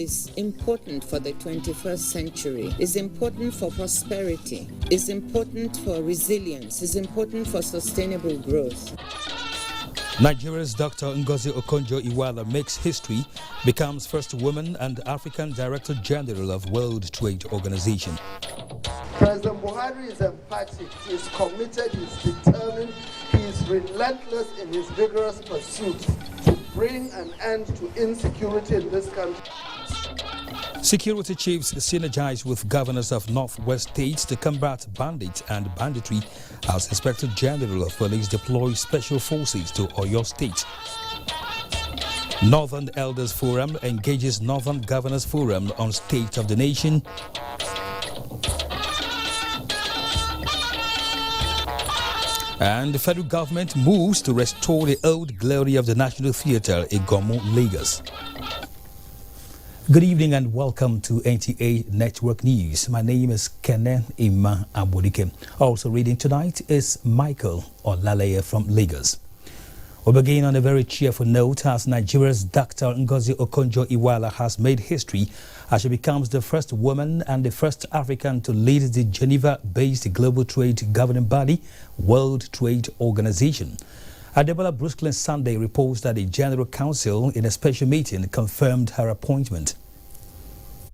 is important for the 21st century, is important for prosperity, is important for resilience, is important for sustainable growth. Nigeria's Dr. Ngozi Okonjo-Iweala makes history, becomes first woman and African Director General of World Trade Organization. President Buhari is emphatic, he is committed, he is determined, he is relentless in his vigorous pursuit to bring an end to insecurity in this country. Security chiefs synergize with governors of Northwest states to combat bandits and banditry as Inspector General of Police deploys special forces to Oyo State. Northern Elders Forum engages Northern Governors Forum on State of the Nation. And the federal government moves to restore the old glory of the National Theatre in Gomo, Lagos. Good evening and welcome to NTA Network News. My name is Kenneth Ima Abodike. Also reading tonight is Michael Olaleye from Lagos. We begin on a very cheerful note as Nigeria's Dr. Ngozi Okonjo-Iweala has made history as she becomes the first woman and the first African to lead the Geneva-based global trade governing body, World Trade Organization. Adebola Brusklin Sunday reports that the General Council, in a special meeting, confirmed her appointment.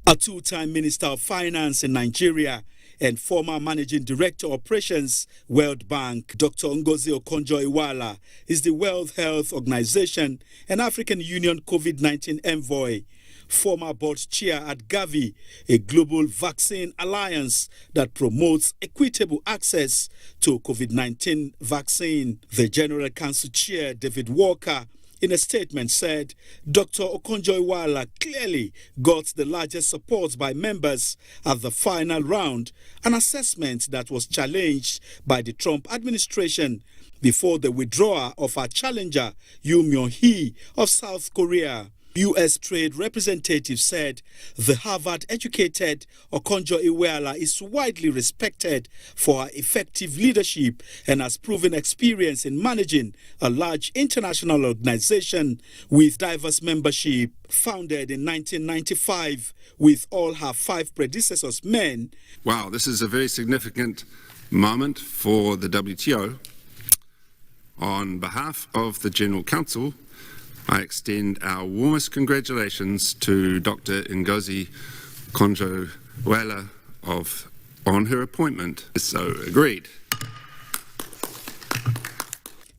A two-time Minister of Finance in Nigeria and former Managing Director Operations, World Bank, Dr. Ngozi Okonjo-Iweala, is the World Health Organization and African Union COVID-19 envoy, former board chair at Gavi, a global vaccine alliance that promotes equitable access to COVID-19 vaccine. The General Council chair, David Walker, in a statement said Dr. Okonjo-Iweala clearly got the largest support by members at the final round, an assessment that was challenged by the Trump administration before the withdrawal of our challenger, Yoon Myung-hee of South Korea. U.S. Trade Representative said the Harvard-educated Okonjo-Iweala is widely respected for her effective leadership and has proven experience in managing a large international organization with diverse membership. Founded in 1995 with all her 5 predecessors men. Wow, this is a very significant moment for the WTO. On behalf of the General Council, I extend our warmest congratulations to Dr. Ngozi Okonjo-Iweala on her appointment. So agreed.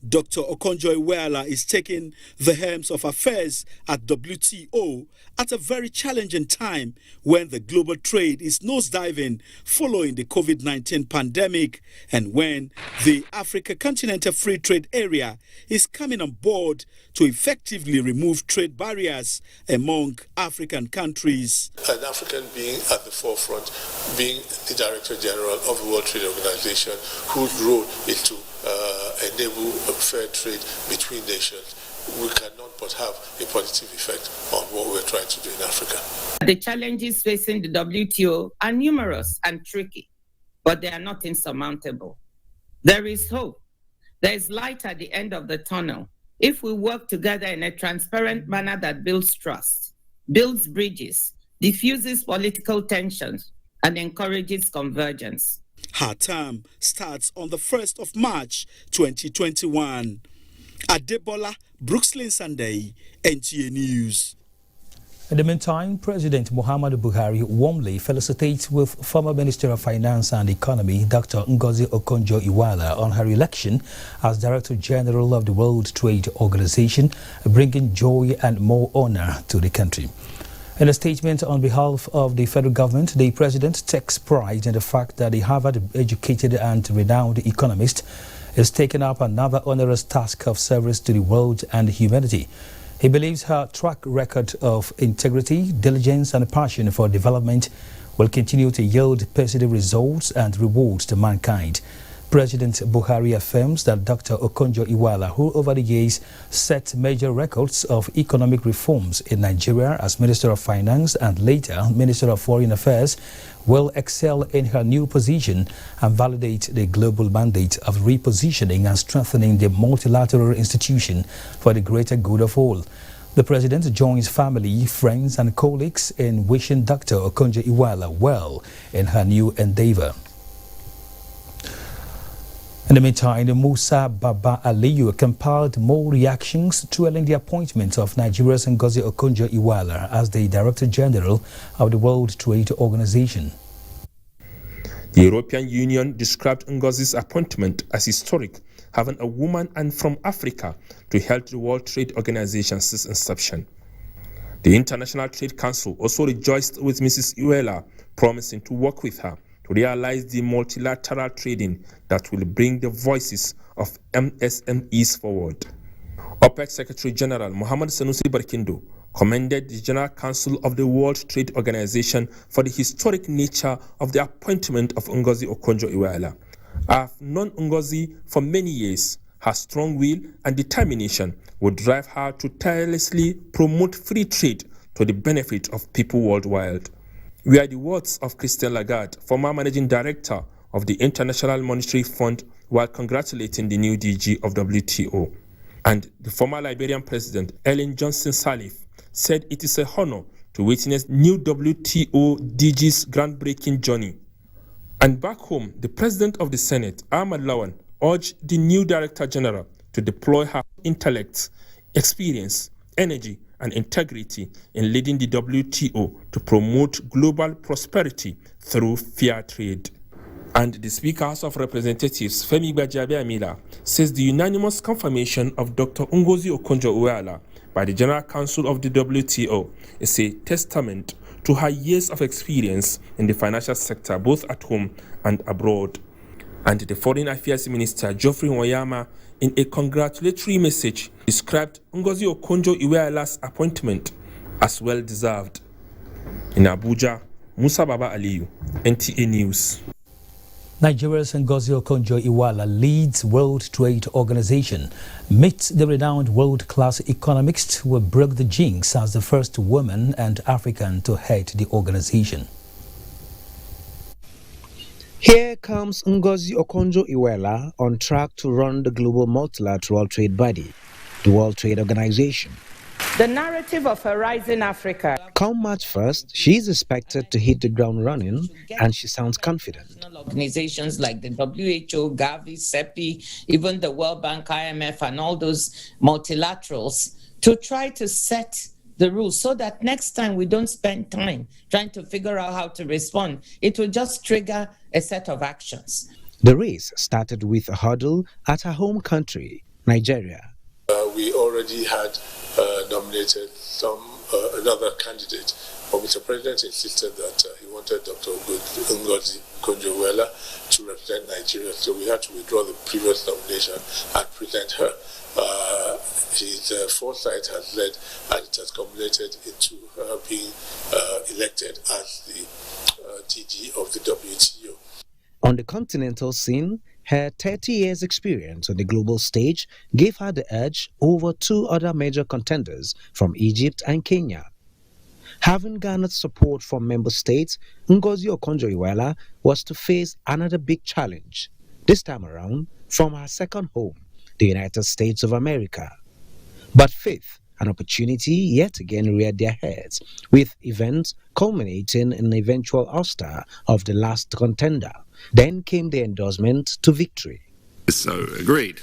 Dr. Okonjo-Iweala is taking the helms of affairs at WTO at a very challenging time when the global trade is nosediving following the COVID-19 pandemic and when the Africa Continental Free Trade Area is coming on board to effectively remove trade barriers among African countries. An African being at the forefront, being the Director General of the World Trade Organization, whose role is to enable a fair trade between nations, we cannot but have a positive effect on what we're trying to do in Africa. The challenges facing the WTO are numerous and tricky, but they are not insurmountable. There is hope. There is light at the end of the tunnel if we work together in a transparent manner that builds trust, builds bridges, diffuses political tensions, and encourages convergence. Her term starts on the 1st of March 2021. Adebola Brusklin Sunday, NTA News. In the meantime, President Muhammadu Buhari warmly felicitates with former Minister of Finance and Economy, Dr. Ngozi Okonjo-Iweala, on her election as Director General of the World Trade Organization, bringing joy and more honor to the country. In a statement on behalf of the federal government, the president takes pride in the fact that the Harvard-educated and renowned economist is taking up another onerous task of service to the world and humanity. He believes her track record of integrity, diligence and passion for development will continue to yield positive results and rewards to mankind. President Buhari affirms that Dr. Okonjo-Iweala, who over the years set major records of economic reforms in Nigeria as Minister of Finance and later Minister of Foreign Affairs, will excel in her new position and validate the global mandate of repositioning and strengthening the multilateral institution for the greater good of all. The president joins family, friends and colleagues in wishing Dr. Okonjo-Iweala well in her new endeavor. In the meantime, Musa Baba Aliyu compiled more reactions twirling the appointment of Nigeria's Ngozi Okonjo-Iweala as the Director General of the World Trade Organization. The European Union described Ngozi's appointment as historic, having a woman and from Africa to help the World Trade Organization since inception. The International Trade Council also rejoiced with Mrs. Iweala, promising to work with her to realize the multilateral trading that will bring the voices of MSMEs forward. OPEC Secretary General Mohamed Sanusi Barkindo commended the General Council of the World Trade Organization for the historic nature of the appointment of Ngozi Okonjo-Iweala. I have known Ngozi for many years. Her strong will and determination would drive her to tirelessly promote free trade to the benefit of people worldwide. We are the words of Christine Lagarde, former Managing Director of the International Monetary Fund, while congratulating the new DG of WTO. And the former Liberian President, Ellen Johnson Sirleaf, said it is a honor to witness new WTO DG's groundbreaking journey. And back home, the President of the Senate, Ahmad Lawan, urged the new Director General to deploy her intellect, experience, energy, and integrity in leading the WTO to promote global prosperity through fair trade. And the Speaker House of Representatives, Femi Gbajabiamila, says the unanimous confirmation of Dr. Ngozi Okonjo-Iweala by the General Council of the WTO is a testament to her years of experience in the financial sector, both at home and abroad. And the Foreign Affairs Minister, Geoffrey Nwayama, in a congratulatory message, described Ngozi Okonjo-Iweala's appointment as well-deserved. In Abuja, Musa Baba Aliyu, NTA News. Nigeria's Ngozi Okonjo-Iweala leads World Trade Organization, meets the renowned world-class economist who broke the jinx as the first woman and African to head the organization. Here comes Ngozi Okonjo-Iweala on track to run the global multilateral trade body, the World Trade Organization. The narrative of a rising Africa. Come March 1st, she is expected to hit the ground running, and she sounds confident. Organizations like the WHO, Gavi, CEPI, even the World Bank, IMF, and all those multilaterals to try to set the rules so that next time we don't spend time trying to figure out how to respond. It will just trigger a set of actions. The race started with a hurdle at her home country, Nigeria. We already had nominated another candidate, but Mr. President insisted that he wanted Dr. Ngozi Okonjo-Iweala to represent Nigeria, so we had to withdraw the previous nomination and present her. His foresight has led, and it has culminated into her being elected as the DG of the WTO. On the continental scene, her 30 years experience on the global stage gave her the edge over two other major contenders from Egypt and Kenya. Having garnered support from member states, Ngozi Okonjo-Iweala was to face another big challenge, this time around from her second home, the United States of America. But faith and opportunity yet again reared their heads, with events culminating in the eventual ouster of the last contender. Then came the endorsement to victory. So agreed.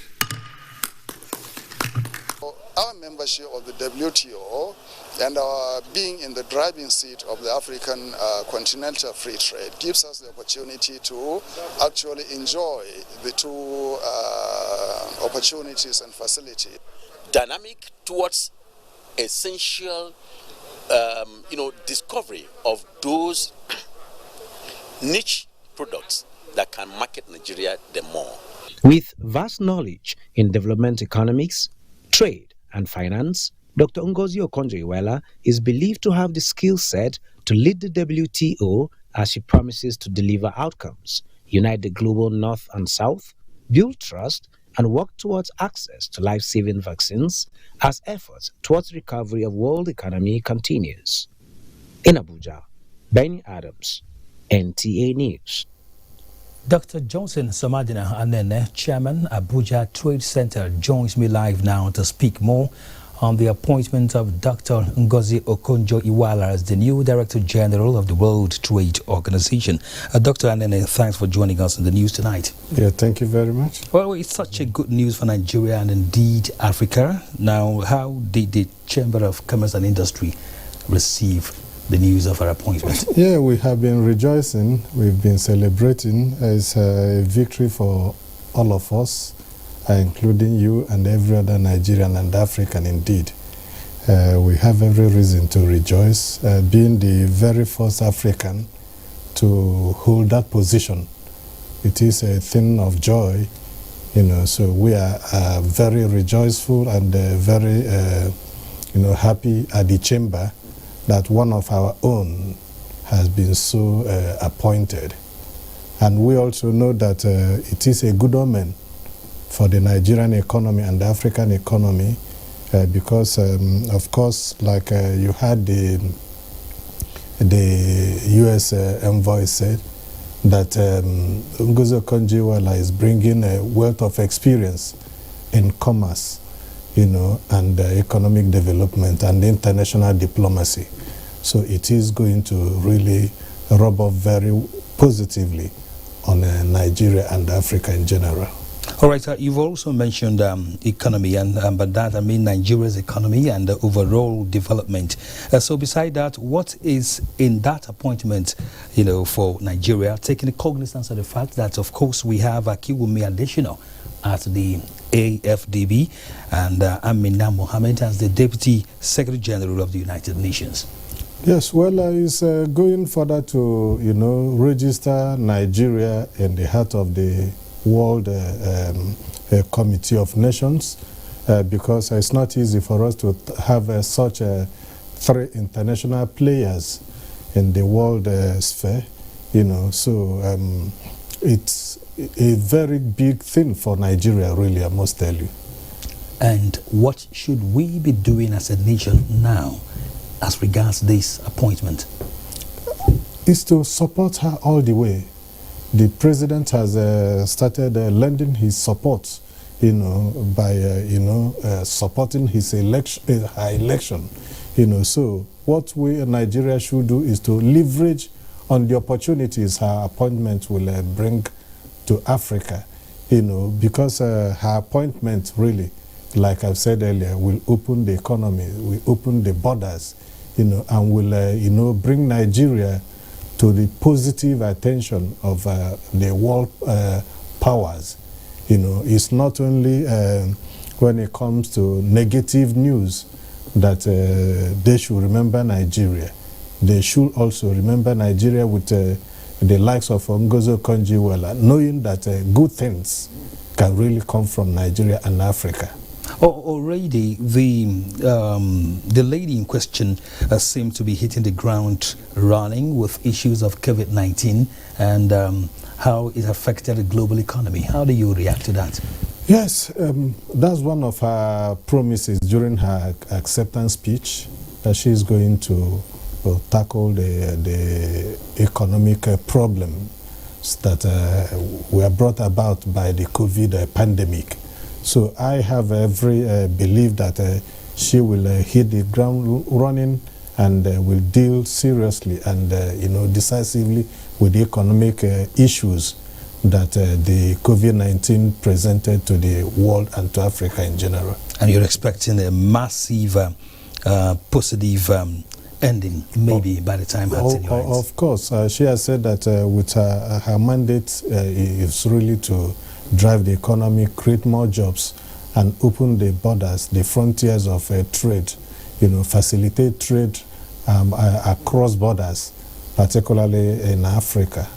Our membership of the WTO and our being in the driving seat of the African continental free trade gives us the opportunity to actually enjoy the two opportunities and facilities. Dynamic towards essential, discovery of those niche products that can market Nigeria the more. With vast knowledge in development economics, trade and finance, Dr. Ngozi Okonjo-Iweala is believed to have the skill set to lead the WTO as she promises to deliver outcomes, unite the global North and South, build trust, and work towards access to life-saving vaccines as efforts towards recovery of world economy continues. In Abuja, Benny Adams, NTA News. Dr. Johnson Samadina Anene, Chairman, Abuja Trade Center, joins me live now to speak more on the appointment of Dr. Ngozi Okonjo-Iweala as the new Director General of the World Trade Organization. Dr. Anene, thanks for joining us in the news tonight. Yeah, thank you very much. Well, it's such a good news for Nigeria and indeed Africa. Now, how did the Chamber of Commerce and Industry receive the news of our appointment? Yeah, we have been rejoicing. We've been celebrating. It's a victory for all of us, including you and every other Nigerian and African indeed. We have every reason to rejoice, being the very first African to hold that position. It is a thing of joy, so we are very rejoiceful and very happy at the chamber that one of our own has been so appointed. And we also know that it is a good omen for the Nigerian economy and the African economy because, of course, like you had the U.S. envoy said, that Ngozi Okonjo-Iweala is bringing a wealth of experience in commerce, and economic development and international diplomacy. So it is going to really rub off very positively on Nigeria and Africa in general. All right, you've also mentioned economy, and by that I mean Nigeria's economy and overall development. So beside that, what is in that appointment, for Nigeria, taking cognizance of the fact that, of course, we have Akiwumi Adesina at the AFDB and Amina Mohammed as the Deputy Secretary General of the United Nations? Yes, well, it's going further to, register Nigeria in the heart of the World Committee of Nations because it's not easy for us to have such three international players in the world sphere, so it's a very big thing for Nigeria, really, I must tell you. And what should we be doing as a nation now as regards this appointment? Is to support her all the way. The president has started lending his support, by supporting his election, her election. So what we in Nigeria should do is to leverage on the opportunities her appointment will bring to Africa, because her appointment really, like I've said earlier, will open the economy, will open the borders, and will, bring Nigeria to the positive attention of the world powers. It's not only when it comes to negative news that they should remember Nigeria. They should also remember Nigeria with the likes of Ngozi Okonjo-Iweala, knowing that good things can really come from Nigeria and Africa. Already, the lady in question seemed to be hitting the ground running with issues of COVID-19 and how it affected the global economy. How do you react to that? Yes, that's one of her promises during her acceptance speech, that she's going to tackle the economic problems that were brought about by the COVID pandemic. So I have every belief that she will hit the ground running and will deal seriously and decisively with the economic issues that the COVID-19 presented to the world and to Africa in general. And you're expecting a massive positive ending, maybe by the time her tenure ends? Of course. She has said that with her mandate is really to drive the economy, create more jobs, and open the borders, the frontiers of trade, facilitate trade across borders, particularly in Africa,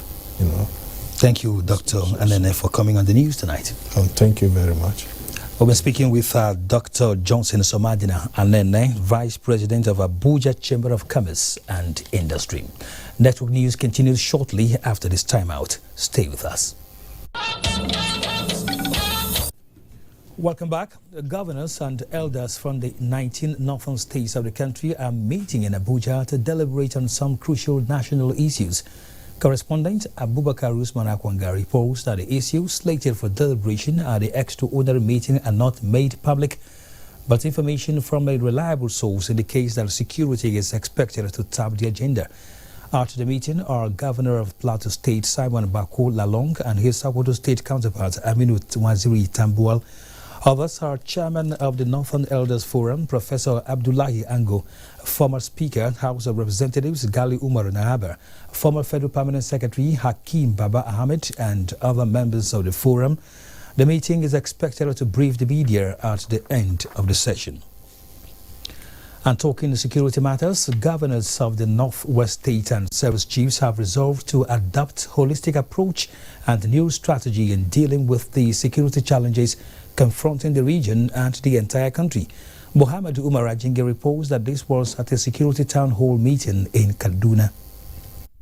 Thank you, Dr. Anene, for coming on the news tonight. Oh, thank you very much. We'll be speaking with Dr. Johnson Somadina Anene, Vice President of Abuja Chamber of Commerce and Industry. Network News continues shortly after this timeout. Stay with us. Welcome back. The governors and elders from the 19 northern states of the country are meeting in Abuja to deliberate on some crucial national issues. Correspondent Abubakar Usman Akwanga reports that the issues slated for deliberation at the extraordinary meeting are not made public, but information from a reliable source indicates that security is expected to top the agenda. At the meeting are Governor of Plateau State Simon Bako Lalong and his Sokoto State counterpart Aminu Waziri Tambuwal. Others are Chairman of the Northern Elders Forum, Professor Abdullahi Ango, former Speaker, House of Representatives Gali Umar Nahaba, former Federal Permanent Secretary Hakim Baba Ahmed, and other members of the forum. The meeting is expected to brief the media at the end of the session. And talking security matters, governors of the Northwest State and service chiefs have resolved to adopt holistic approach and new strategy in dealing with the security challenges confronting the region and the entire country. Muhammad Umar Ajinge reports that this was at a security town hall meeting in Kaduna.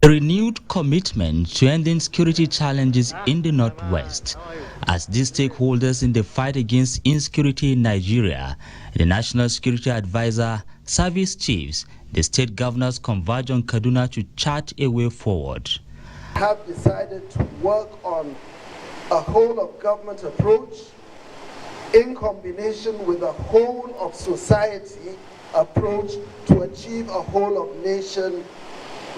A renewed commitment to ending security challenges in the Northwest. As these stakeholders in the fight against insecurity in Nigeria, the National Security Advisor, service chiefs, the state governors converge on Kaduna to chart a way forward. Have decided to work on a whole of government approach in combination with a whole of society approach to achieve a whole of nation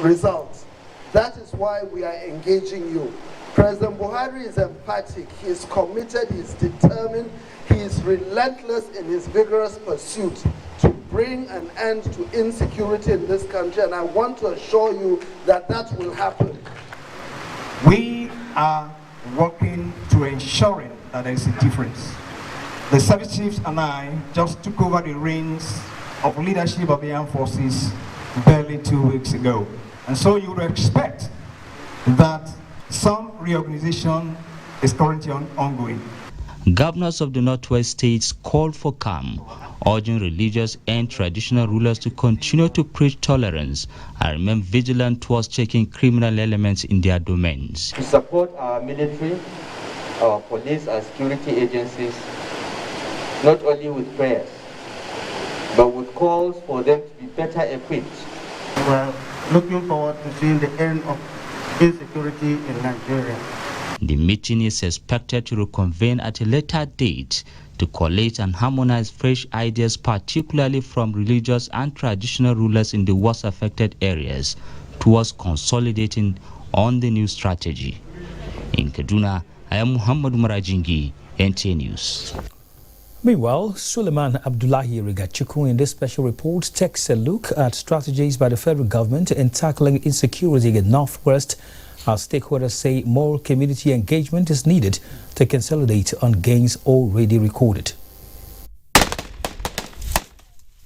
result. That is why we are engaging you. President Buhari is emphatic, he is committed, he is determined, he is relentless in his vigorous pursuit to bring an end to insecurity in this country, and I want to assure you that that will happen. We are working to ensuring that there is a difference. The service chiefs and I just took over the reins of leadership of the armed forces barely 2 weeks ago. And so you would expect that some reorganization is currently ongoing. Governors of the Northwest states called for calm, urging religious and traditional rulers to continue to preach tolerance and remain vigilant towards checking criminal elements in their domains. To support our military, our police and security agencies, not only with prayers, but with calls for them to be better equipped. We're looking forward to seeing the end of insecurity in Nigeria. The meeting is expected to reconvene at a later date to collate and harmonize fresh ideas, particularly from religious and traditional rulers in the worst affected areas, towards consolidating on the new strategy. In Kaduna, I am Muhammad Marajingi, NTA News. Meanwhile, Suleiman Abdullahi Rigachuku in this special report takes a look at strategies by the federal government in tackling insecurity in the Northwest. Our stakeholders say more community engagement is needed to consolidate on gains already recorded.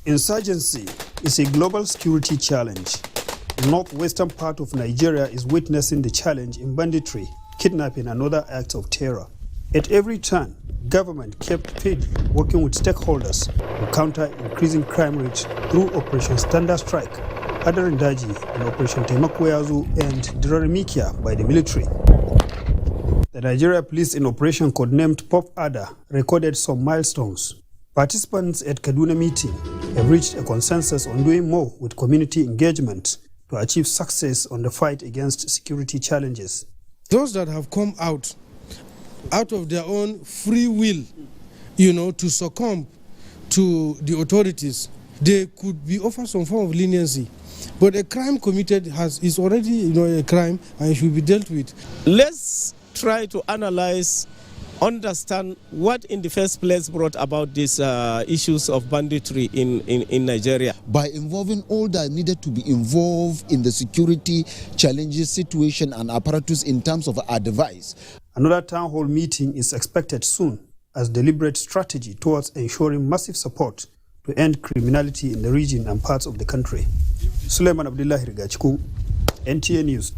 Insurgency is a global security challenge. The northwestern part of Nigeria is witnessing the challenge in banditry, kidnapping and other acts of terror. At every turn, government kept paid working with stakeholders to counter increasing crime rates through Operation Standard Strike, Hadarin Daji, and Operation Taimakweyazu and Dirarimikia by the military. The Nigeria Police in Operation codenamed Pop Ada recorded some milestones. Participants at Kaduna meeting have reached a consensus on doing more with community engagement to achieve success on the fight against security challenges. Those that have come out of their own free will, to succumb to the authorities, they could be offered some form of leniency. But a crime committed is already a crime and should be dealt with. Let's try to analyze, understand what in the first place brought about these issues of banditry in Nigeria. By involving all that needed to be involved in the security challenges, situation and apparatus in terms of advice. Another town hall meeting is expected soon as deliberate strategy towards ensuring massive support to end criminality in the region and parts of the country. Suleiman Abdullahi Rigachuku, NTA News.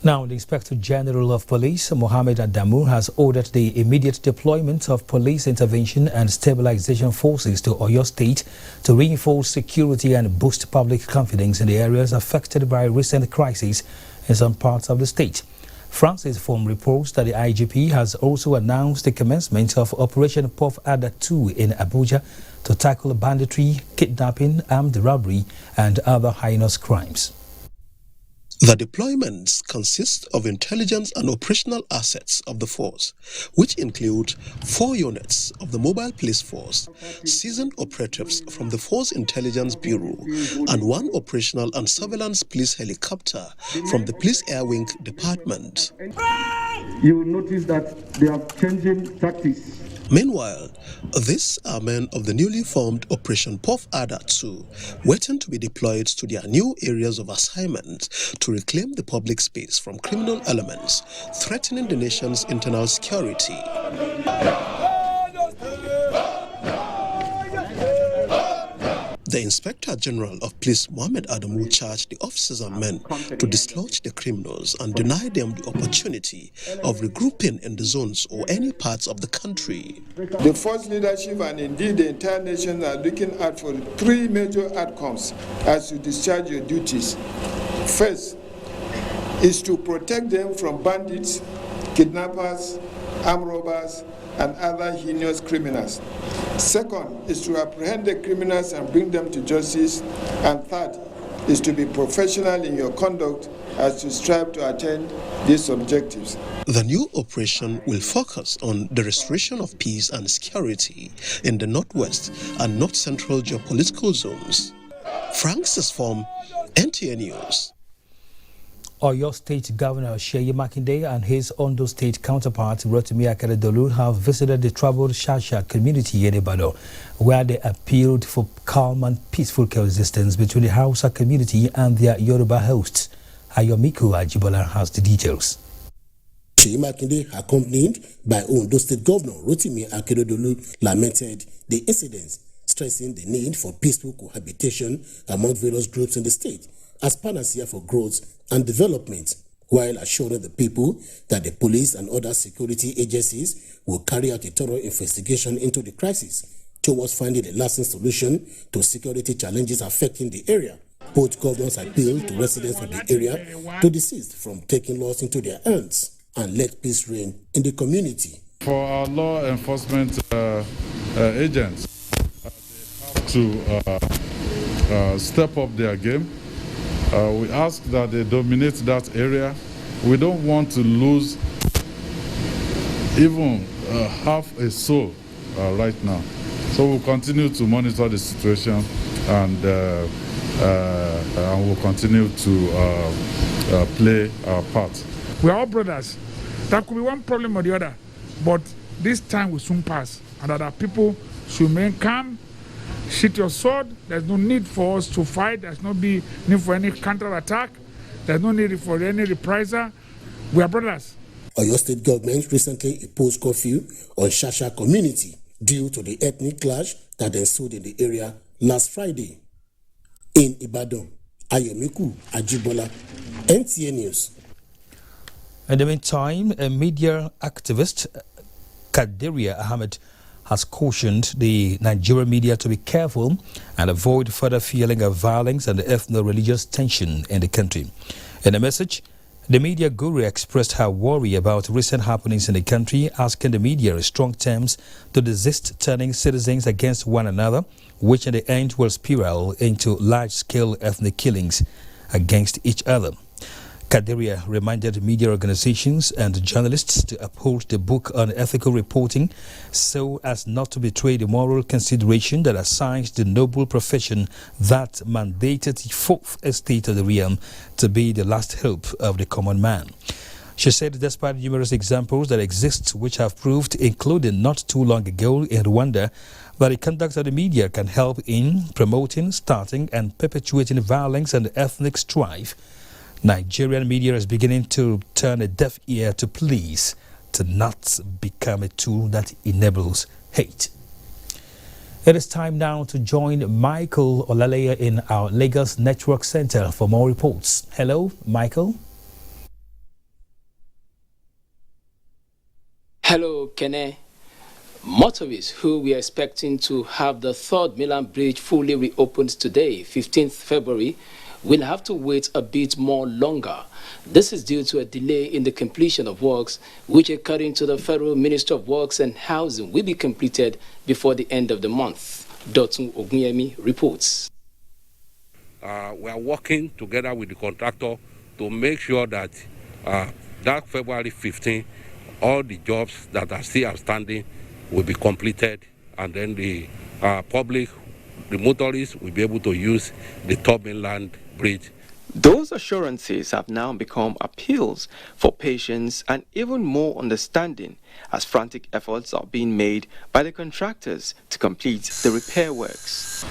Now, the Inspector General of Police, Mohammed Adamu, has ordered the immediate deployment of police intervention and stabilization forces to Oyo State to reinforce security and boost public confidence in the areas affected by recent crises in some parts of the state. Francis Form reports that the IGP has also announced the commencement of Operation Pop Ada 2 in Abuja to tackle banditry, kidnapping, armed robbery, and other heinous crimes. The deployments consist of intelligence and operational assets of the force, which include 4 units of the Mobile Police Force, seasoned operatives from the Force Intelligence Bureau, and 1 operational and surveillance police helicopter from the Police Air Wing Department. You will notice that they are changing tactics. Meanwhile, these are men of the newly formed Operation Puff Adder 2, waiting to be deployed to their new areas of assignment to reclaim the public space from criminal elements threatening the nation's internal security. The Inspector General of Police, Mohammed Adamu, charged the officers and men to dislodge the criminals and deny them the opportunity of regrouping in the zones or any parts of the country. The force leadership and indeed the entire nation are looking out for 3 major outcomes as you discharge your duties. First is to protect them from bandits, kidnappers, armed robbers, and other heinous criminals. Second is to apprehend the criminals and bring them to justice. And third is to be professional in your conduct as you strive to attain these objectives. The new operation will focus on the restoration of peace and security in the Northwest and North Central geopolitical zones. Francis Form, NTA News. Oyo State Governor Seyi Makinde and his Ondo State counterpart Rotimi Akeredolu have visited the troubled Shasha community in Ibadan, where they appealed for calm and peaceful coexistence between the Hausa community and their Yoruba hosts. Ayomiku Ajibola has the details. Seyi Makinde, accompanied by Ondo State Governor Rotimi Akeredolu, lamented the incidents, stressing the need for peaceful cohabitation among various groups in the state as panacea for growth and development, while assuring the people that the police and other security agencies will carry out a thorough investigation into the crisis towards finding a lasting solution to security challenges affecting the area. Both governors appealed to residents of the area to desist from taking laws into their hands and let peace reign in the community. For our law enforcement agents, they have to step up their game. We ask that they dominate that area. We don't want to lose even half a soul right now. So we'll continue to monitor the situation and we'll continue to play our part. We are all brothers. There could be one problem or the other, but this time will soon pass, and that our people should remain calm. Shoot your sword. There's no need for us to fight. There's no need for any counter-attack. There's no need for any reprisal. We are brothers. Oyo State government recently imposed curfew on Shasha community due to the ethnic clash that ensued in the area last Friday. In Ibadan, Ayomiku Ajibola, NTA News. In the meantime, a media activist, Kadiria Ahmed, has cautioned the Nigerian media to be careful and avoid further feeling of violence and ethno-religious tension in the country. In a message, the media guru expressed her worry about recent happenings in the country, asking the media in strong terms to desist turning citizens against one another, which in the end will spiral into large-scale ethnic killings against each other. Kadiria reminded media organizations and journalists to uphold the book on ethical reporting so as not to betray the moral consideration that assigns the noble profession that mandated the fourth estate of the realm to be the last hope of the common man. She said despite numerous examples that exist which have proved, including not too long ago in Rwanda, that the conduct of the media can help in promoting, starting and perpetuating violence and ethnic strife, Nigerian media is beginning to turn a deaf ear to pleas to not become a tool that enables hate. It is time now to join Michael Olaleya in our Lagos Network Center for more reports. Hello, Michael. Hello, Kene. Motorists who we are expecting to have the third Milan Bridge fully reopened today, 15th February, will have to wait a bit more longer. This is due to a delay in the completion of works, which according to the Federal Ministry of Works and Housing will be completed before the end of the month. Dotun Ogunyemi reports. We are working together with the contractor to make sure that that February 15, all the jobs that are still outstanding will be completed, and then the public, the motorists, will be able to use the Third Mainland Bridge. Those assurances have now become appeals for patience and even more understanding as frantic efforts are being made by the contractors to complete the repair works.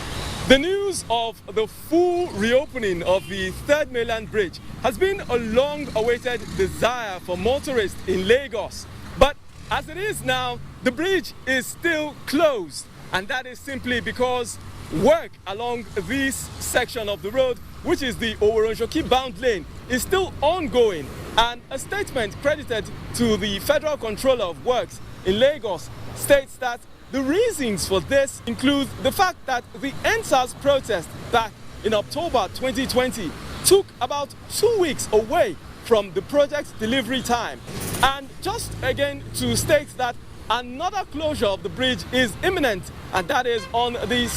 The news of the full reopening of the Third Mainland Bridge has been a long-awaited desire for motorists in Lagos. But as it is now, the bridge is still closed, and that is simply because work along this section of the road, which is the Oworonshoki bound lane, is still ongoing, and a statement credited to the Federal Controller of Works in Lagos states that the reasons for this include the fact that the NSAS protest back in October 2020 took about 2 weeks away from the project's delivery time, and just again to state that another closure of the bridge is imminent, and that is on the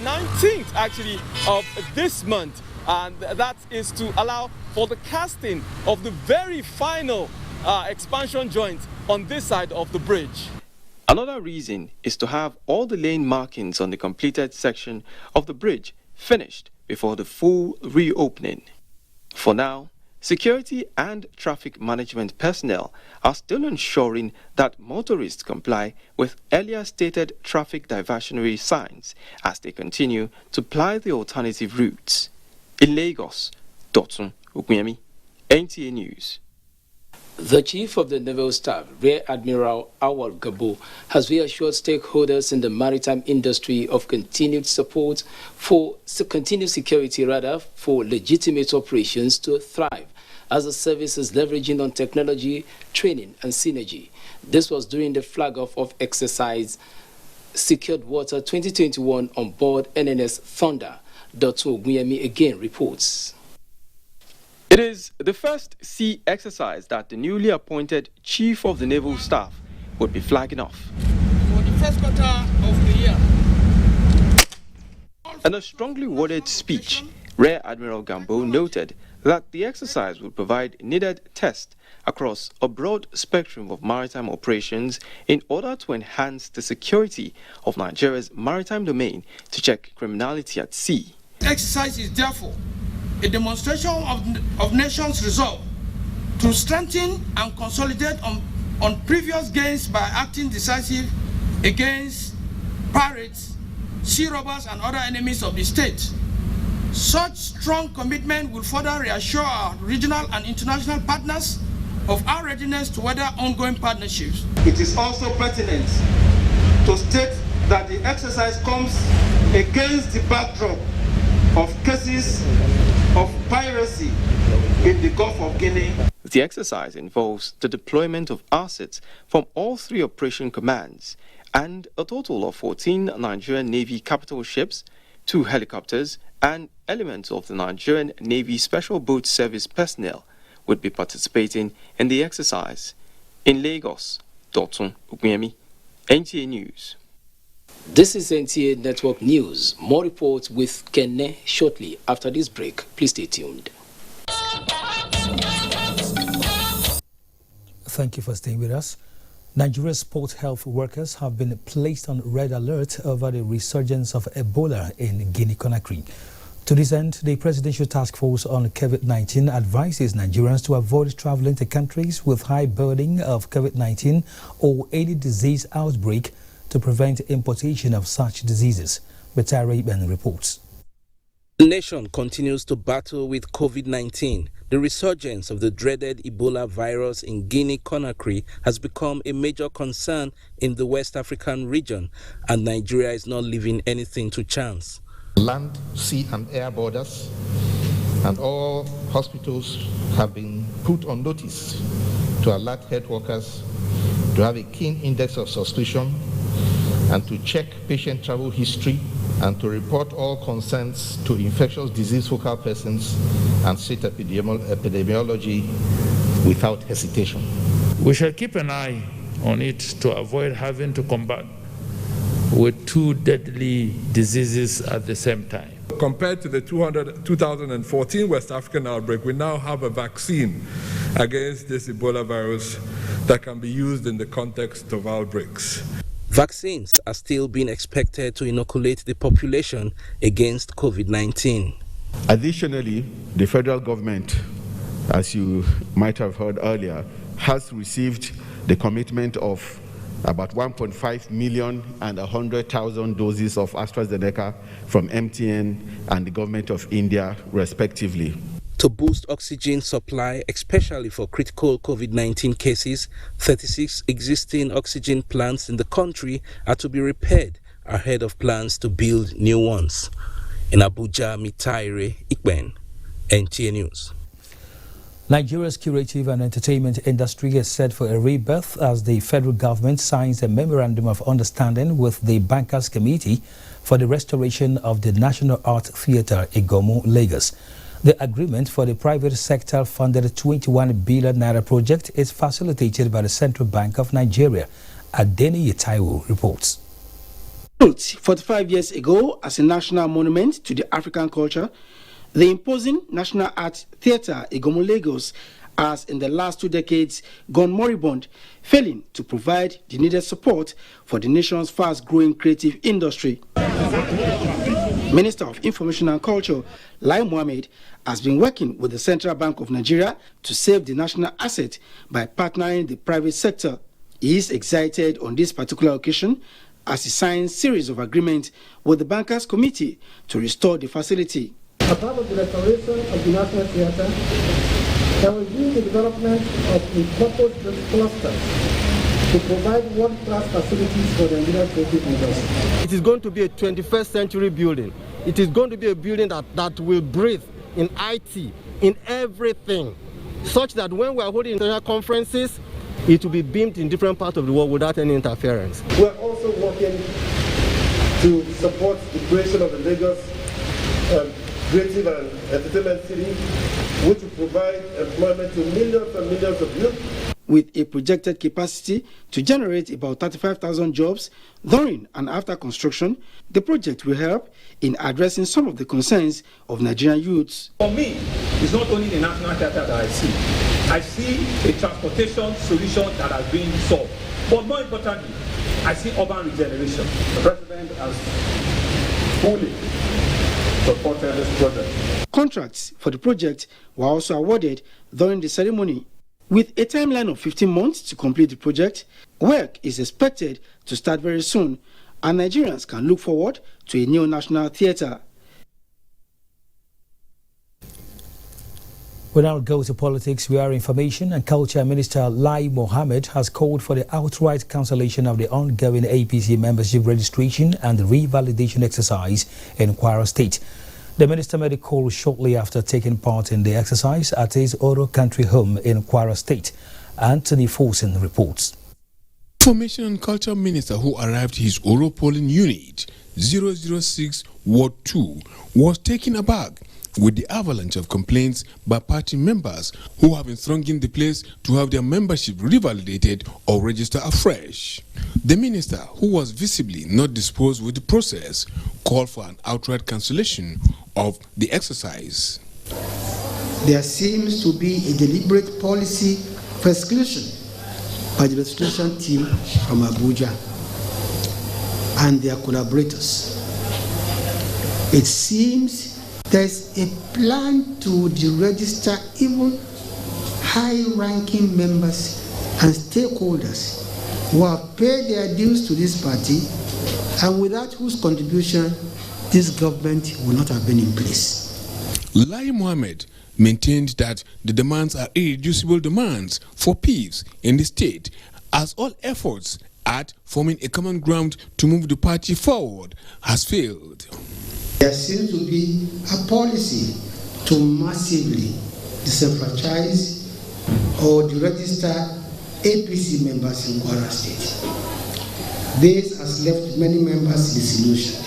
19th actually of this month, and that is to allow for the casting of the very final expansion joint on this side of the bridge. Another reason is to have all the lane markings on the completed section of the bridge finished before the full reopening. For now, security and traffic management personnel are still ensuring that motorists comply with earlier stated traffic diversionary signs as they continue to ply the alternative routes. In Lagos, Dotun Ogunyemi, NTA News. The Chief of the Naval Staff, Rear Admiral Awal Gabo, has reassured stakeholders in the maritime industry of continued support for continued security for legitimate operations to thrive as the service is leveraging on technology, training and synergy. This was during the flag-off of exercise Secured Water 2021 on board NNS Thunder. Dr. Ogunyemi again reports. It is the first sea exercise that the newly appointed Chief of the Naval Staff would be flagging off. For the first quarter of the year. In a strongly worded speech, Rear Admiral Gambo noted that the exercise would provide needed tests across a broad spectrum of maritime operations in order to enhance the security of Nigeria's maritime domain to check criminality at sea. The exercise is therefore a demonstration of nations' resolve to strengthen and consolidate on previous gains by acting decisive against pirates, sea robbers and other enemies of the state. Such strong commitment will further reassure our regional and international partners of our readiness to weather ongoing partnerships. It is also pertinent to state that the exercise comes against the backdrop of cases of piracy in the Gulf of Guinea. The exercise involves the deployment of assets from all three operation commands and a total of 14 Nigerian Navy capital ships, 2 helicopters, and elements of the Nigerian Navy Special Boat Service personnel would be participating in the exercise. In Lagos, Dotun Ogunyemi, NTA News. This is NTA Network News. More reports with Kenne shortly after this break. Please stay tuned. Thank you for staying with us. Nigeria's sport health workers have been placed on red alert over the resurgence of Ebola in Guinea-Conakry. To this end, the Presidential Task Force on COVID-19 advises Nigerians to avoid traveling to countries with high burden of COVID-19 or any disease outbreak to prevent importation of such diseases. Betare Ben reports. The nation continues to battle with COVID-19. The resurgence of the dreaded Ebola virus in Guinea-Conakry has become a major concern in the West African region, and Nigeria is not leaving anything to chance. Land, sea and air borders and all hospitals have been put on notice to alert health workers to have a keen index of suspicion and to check patient travel history and to report all concerns to infectious disease focal persons and state epidemiology without hesitation. We shall keep an eye on it to avoid having to combat with 2 deadly diseases at the same time. compared to the 2014 West African outbreak, we now have a vaccine against this Ebola virus that can be used in the context of outbreaks. Vaccines are still being expected to inoculate the population against COVID-19. Additionally, the federal government, as you might have heard earlier, has received the commitment of about 1.5 million and 100,000 doses of AstraZeneca from MTN and the government of India, respectively. To boost oxygen supply, especially for critical COVID-19 cases, 36 existing oxygen plants in the country are to be repaired ahead of plans to build new ones. In Abuja, Mitaire Ikben, NTA News. Nigeria's creative and entertainment industry is set for a rebirth as the federal government signs a memorandum of understanding with the Bankers Committee for the restoration of the National Art Theatre Igomu, Lagos. The agreement for the private sector-funded 21 billion naira project is facilitated by the Central Bank of Nigeria. Adeni Yetaiwo reports. Built 45 years ago as a national monument to the African culture, the imposing National Art Theatre Igomu, Lagos has in the last 2 decades gone moribund, failing to provide the needed support for the nation's fast-growing creative industry. Minister of Information and Culture, Lai Mohammed, has been working with the Central Bank of Nigeria to save the national asset by partnering the private sector. He is excited on this particular occasion as he signs a series of agreements with the Bankers Committee to restore the facility. As part of the restoration of the National Theatre, there will be the development of a purpose-built cluster to provide world-class facilities for the Nigerian creative industry. It is going to be a 21st century building. It is going to be a building that will breathe in IT, in everything, such that when we are holding international conferences, it will be beamed in different parts of the world without any interference. We are also working to support the creation of the Lagos Creative and Entertainment City, which will provide employment to millions and millions of youth. With a projected capacity to generate about 35,000 jobs during and after construction, the project will help in addressing some of the concerns of Nigerian youths. For me, it's not only the National Theatre that I see a transportation solution that has been solved. But more importantly, I see urban regeneration. The President has fully supported this project. Contracts for the project were also awarded during the ceremony. With a timeline of 15 months to complete the project, work is expected to start very soon, and Nigerians can look forward to a new national theatre. We now go to politics, where Information and Culture Minister Lai Mohammed has called for the outright cancellation of the ongoing APC membership registration and revalidation exercise in Kwara State. The minister made a call shortly after taking part in the exercise at his Oro country home in Kwara State. Anthony Folson reports. Information and Culture Minister, who arrived his Oro polling unit 006 Ward 2, was taken aback with the avalanche of complaints by party members who have been thronging the place to have their membership revalidated or register afresh. The minister, who was visibly not disposed with the process, called for an outright cancellation of the exercise. There seems to be a deliberate policy for exclusion by the registration team from Abuja and their collaborators. It seems there's a plan to deregister even high-ranking members and stakeholders who have paid their dues to this party and without whose contribution this government will not have been in place. Lai Mohammed maintained that the demands are irreducible demands for peace in the state, as all efforts at forming a common ground to move the party forward has failed. There seems to be a policy to massively disenfranchise or deregister APC members in Kwara State. This has left many members disillusioned.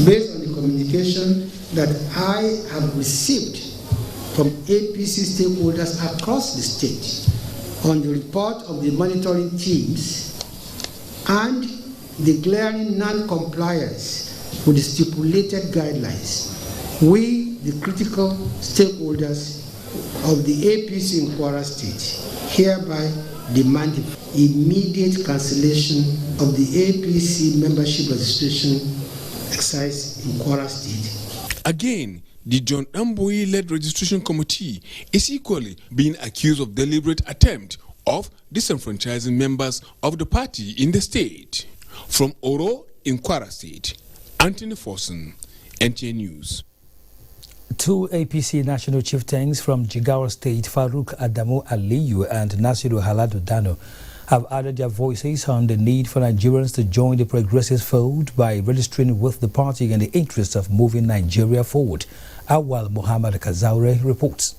Based on the communication that I have received from APC stakeholders across the state on the report of the monitoring teams and the glaring non-compliance with the stipulated guidelines. We, the critical stakeholders of the APC in Kwara State, hereby demand immediate cancellation of the APC membership registration exercise in Kwara State. Again, the John Amboyi-led registration committee is equally being accused of deliberate attempt of disenfranchising members of the party in the state. From Oro in Kwara State, Anthony Forson, NTA News. Two APC national chieftains from Jigawa State, Farouk Adamu Aliyu and Nasiru Haladu Dano, have added their voices on the need for Nigerians to join the progressive fold by registering with the party in the interest of moving Nigeria forward. Awal Muhammad Kazaure reports.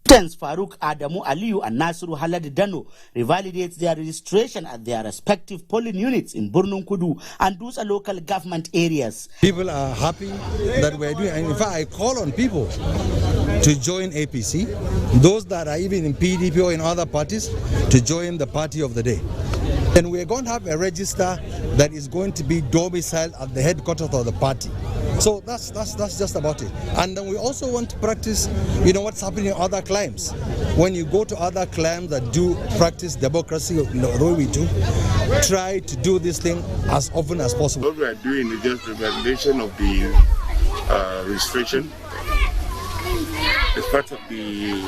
Chieftains Farouk Adamu Aliyu and Nasiru Haladu Dano revalidate their registration at their respective polling units in Borno Kudu and those are local government areas. People are happy that we're doing, and in fact I call on people to join APC, those that are even in PDP or in other parties, to join the party of the day. And we're going to have a register that is going to be domiciled at the headquarters of the party. So that's just about it. And then we also want to practice, what's happening in other climes. When you go to other climes that do practice democracy, the way we do, try to do this thing as often as possible. What we are doing is just the validation of the registration. It's part of the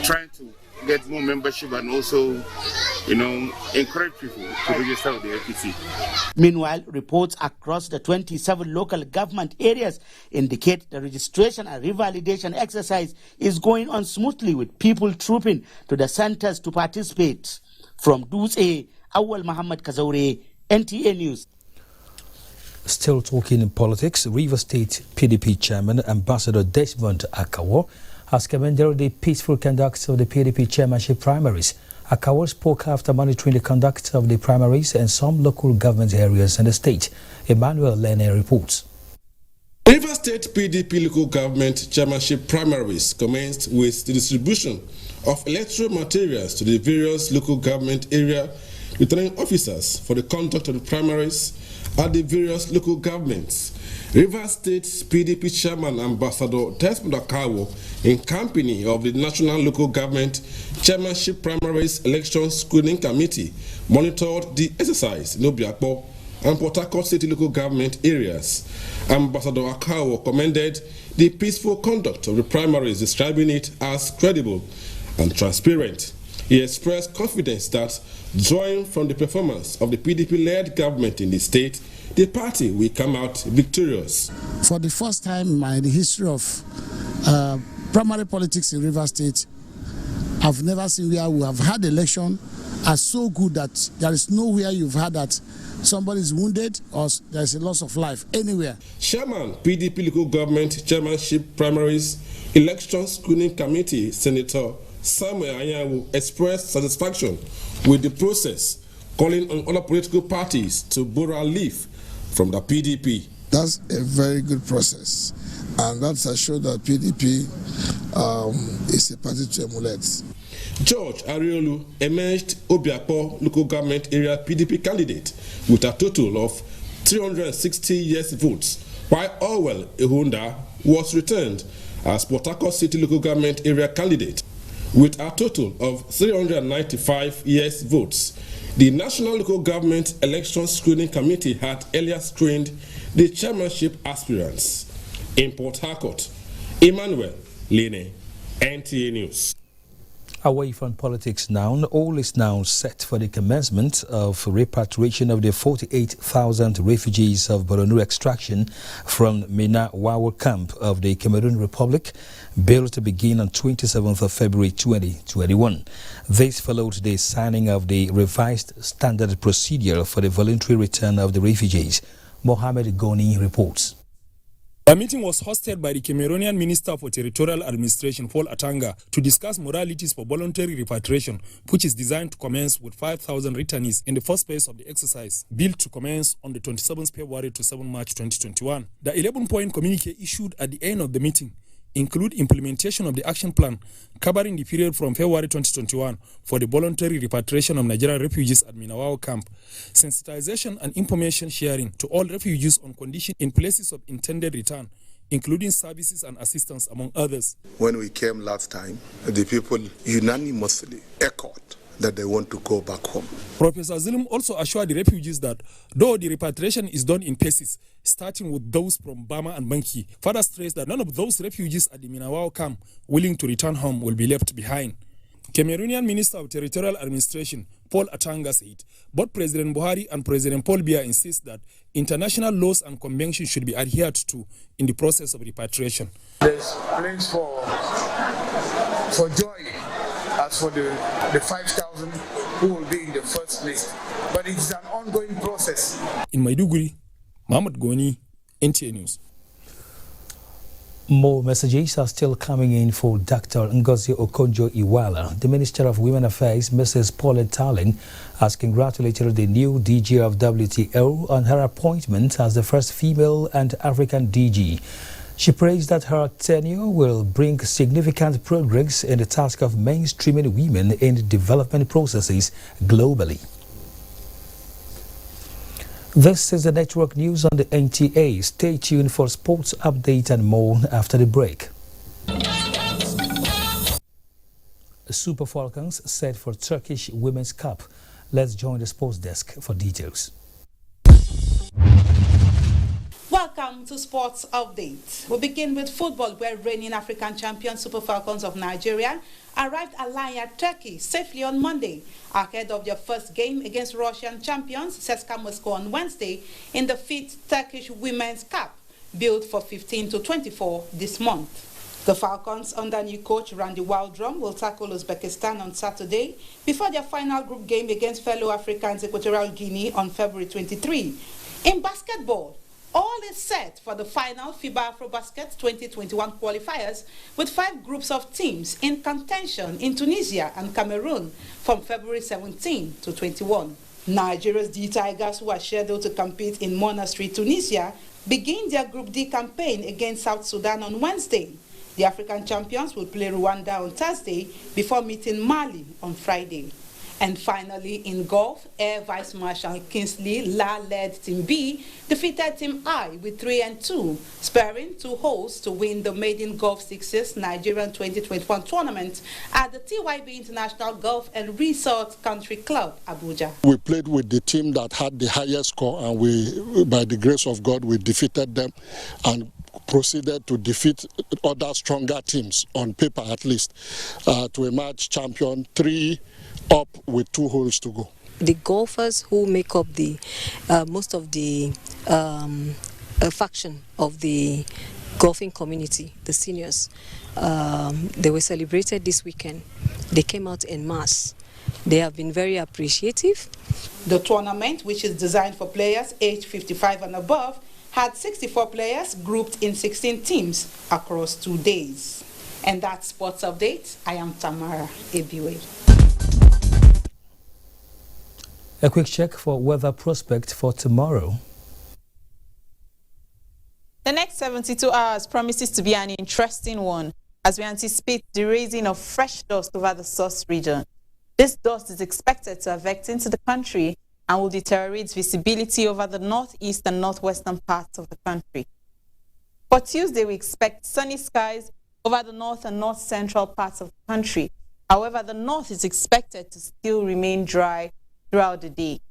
trying to get more membership and also, encourage people to register with the APC. Meanwhile, reports across the 27 local government areas indicate the registration and revalidation exercise is going on smoothly with people trooping to the centers to participate. From Dutse, Awal Muhammad Kazaure, NTA News. Still talking in politics, Rivers State PDP Chairman Ambassador Desmond Akawo has commended the peaceful conduct of the PDP chairmanship primaries. Akawo spoke after monitoring the conduct of the primaries in some local government areas in the state. Emmanuel Lene reports. Rivers State PDP local government chairmanship primaries commenced with the distribution of electoral materials to the various local government area returning officers for the conduct of the primaries at the various local governments. Rivers State PDP Chairman Ambassador Desmond Akawo, in company of the National Local Government Chairmanship Primaries Election Screening Committee, monitored the exercise in Obiakpo and Port Harcourt City local government areas. Ambassador Akawo commended the peaceful conduct of the primaries, describing it as credible and transparent. He expressed confidence that, drawing from the performance of the PDP-led government in the state, the party will come out victorious. For the first time in the history of primary politics in Rivers State, I've never seen where we have had election as so good that there is nowhere you've had that somebody is wounded or there is a loss of life anywhere. Chairman, PDP Local Government Chairmanship Primaries Election Screening Committee, Senator Samuel Anyanwu, expressed satisfaction with the process, calling on other political parties to borrow a leaf from the PDP. That's a very good process, and that's a show that PDP is a party to emulate. George Ariolu emerged Obiakpo local government area PDP candidate with a total of 360 yes votes, while Orwell Ehunda was returned as Port Harcourt City local government area candidate with a total of 395 yes votes. The National Local Government Election Screening Committee had earlier screened the chairmanship aspirants. In Port Harcourt, Emmanuel Lene, NTA News. Away from politics now, all is now set for the commencement of repatriation of the 48,000 refugees of Borno extraction from Mina Wawa camp of the Cameroon Republic, billed to begin on 27th of February 2021. This followed the signing of the revised standard procedure for the voluntary return of the refugees. Mohamed Goni reports. The meeting was hosted by the Cameroonian Minister for Territorial Administration, Paul Atanga, to discuss modalities for voluntary repatriation, which is designed to commence with 5,000 returnees in the first phase of the exercise, billed to commence on the 27th February to 7 March 2021. The 11-point communique issued at the end of the meeting include implementation of the action plan covering the period from February 2021 for the voluntary repatriation of Nigerian refugees at Minawao camp, sensitization and information sharing to all refugees on condition in places of intended return, including services and assistance, among others. When we came last time, the people unanimously echoed that they want to go back home. Professor Zulum also assured the refugees that though the repatriation is done in phases, starting with those from Bama and Banki, further stressed that none of those refugees at the Minawao camp willing to return home will be left behind. Cameroonian Minister of Territorial Administration, Paul Atanga, said both President Buhari and President Paul Biya insist that international laws and conventions should be adhered to in the process of repatriation. There's place for joy as for the 5,000 who will be in the first list. But it's an ongoing process. In Maiduguri, Mohamed Goni, NTA News. More messages are still coming in for Dr. Ngozi Okonjo-Iweala. The Minister of Women Affairs, Mrs. Paulette Tallen, has congratulated the new DG of WTO on her appointment as the first female and African DG. She praised that her tenure will bring significant progress in the task of mainstreaming women in development processes globally. This is the network news on the NTA. Stay tuned for sports update and more after the break. Super Falcons set for Turkish Women's Cup. Let's join the sports desk for details. Welcome to Sports Update. We begin with football, where reigning African champion Super Falcons of Nigeria arrived at Alanya, Turkey safely on Monday, ahead of their first game against Russian champions CSKA Moscow on Wednesday in the 5th Turkish Women's Cup, billed for 15 to 24 this month. The Falcons, under new coach Randy Waldrum, will tackle Uzbekistan on Saturday before their final group game against fellow Africans Equatorial Guinea on February 23. In basketball, all is set for the final FIBA AfroBasket 2021 qualifiers, with 5 groups of teams in contention in Tunisia and Cameroon from February 17 to 21. Nigeria's D Tigers, who are scheduled to compete in Monastery, Tunisia, begin their Group D campaign against South Sudan on Wednesday. The African champions will play Rwanda on Thursday before meeting Mali on Friday. And finally, in golf, Air Vice Marshal Kingsley La-led Team B defeated Team I with 3-2, sparing 2 holes to win the Maiden Golf Sixes Nigerian 2021 tournament at the TYB International Golf and Resort Country Club, Abuja. We played with the team that had the highest score, and we, by the grace of God, we defeated them and proceeded to defeat other stronger teams, on paper at least, to emerge champion 3 up with 2 holes to go. The golfers who make up the most of the faction of the golfing community, the seniors, they were celebrated this weekend. They came out en masse. They have been very appreciative. The tournament, which is designed for players aged 55 and above, had 64 players grouped in 16 teams across 2 days. And that's Sports Update. I am Tamara Ebiwe. A quick check for weather prospect for tomorrow. The next 72 hours promises to be an interesting one as we anticipate the raising of fresh dust over the source region. This dust is expected to affect into the country and will deteriorate visibility over the northeast and northwestern parts of the country. For Tuesday, we expect sunny skies over the north and north central parts of the country. However, the north is expected to still remain dry throughout the day.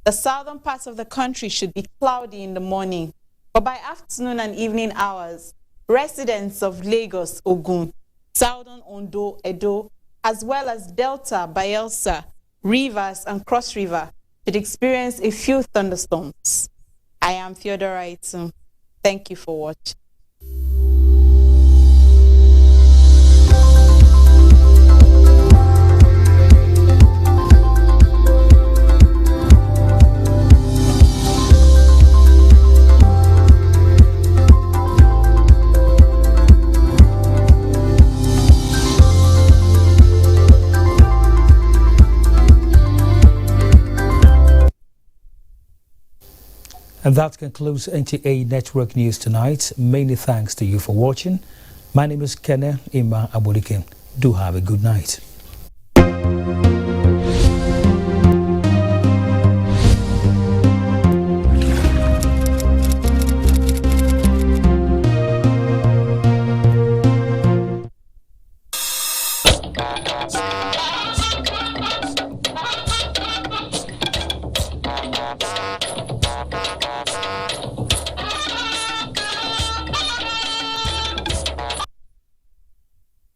The southern parts of the country should be cloudy in the morning, but by afternoon and evening hours, residents of Lagos, Ogun, southern Ondo, Edo, as well as Delta, Bayelsa, Rivers, and Cross River should experience a few thunderstorms. I am Theodora Itum. Thank you for watching. And that concludes NTA Network News tonight. Many thanks to you for watching. My name is Kene Ima Abodikin. Do have a good night.